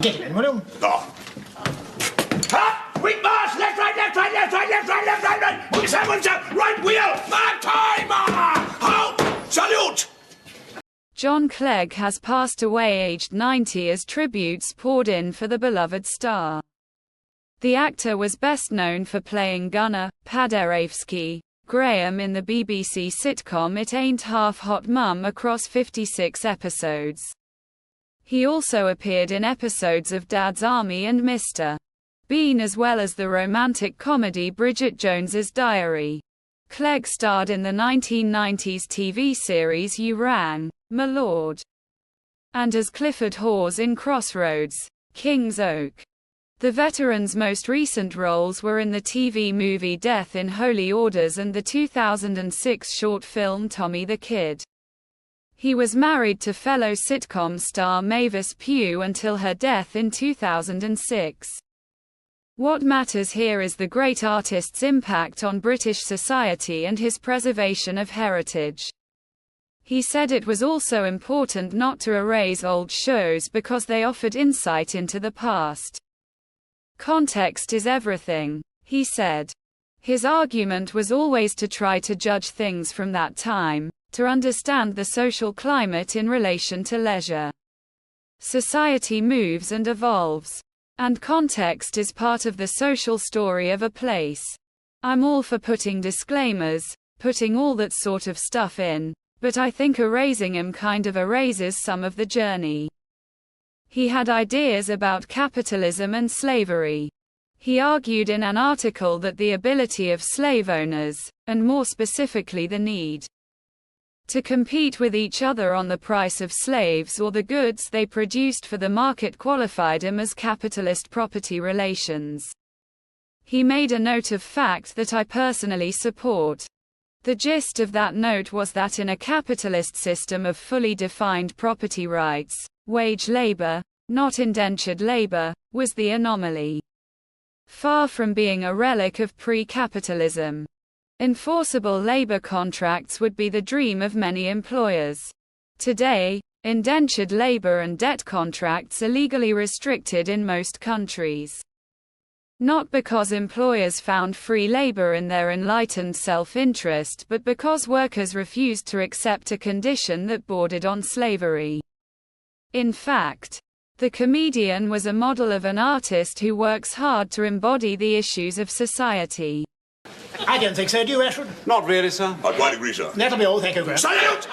Get him in, will you? Oh. Up! Quick march! Left, right, left, right, left, right, left, right, left, right, right! One step, right wheel! Mark timer! Halt! Salute! John Clegg has passed away aged 90 as tributes poured in for the beloved star. The actor was best known for playing Gunnar Paderewski Graham in the BBC sitcom It Ain't Half Hot Mum across 56 episodes. He also appeared in episodes of Dad's Army and Mr. Bean as well as the romantic comedy Bridget Jones's Diary. Clegg starred in the 1990s TV series You Rang, My Lord, and as Clifford Hawes in Crossroads, King's Oak. The veteran's most recent roles were in the TV movie Death in Holy Orders and the 2006 short film Tommy the Kid. He was married to fellow sitcom star Mavis Pugh until her death in 2006. What matters here is the great artist's impact on British society and his preservation of heritage. He said it was also important not to erase old shows because they offered insight into the past. Context is everything, he said. His argument was always to try to judge things from that time, to understand the social climate in relation to leisure. Society moves and evolves, and context is part of the social story of a place. I'm all for putting disclaimers, putting all that sort of stuff in, but I think erasing 'em kind of erases some of the journey. He had ideas about capitalism and slavery. He argued in an article that the ability of slave owners, and more specifically the need to compete with each other on the price of slaves or the goods they produced for the market qualified them as capitalist property relations. He made a note of fact that I personally support. The gist of that note was that in a capitalist system of fully defined property rights, wage labor, not indentured labor, was the anomaly. Far from being a relic of pre-capitalism. Enforceable labor contracts would be the dream of many employers. Today, indentured labor and debt contracts are legally restricted in most countries. Not because employers found free labor in their enlightened self-interest, but because workers refused to accept a condition that bordered on slavery. In fact, the comedian was a model of an artist who works hard to embody the issues of society. I don't think so, do you, Ashford? Not really, sir. I quite agree, sir. That'll be all, thank you, Graham. Salute!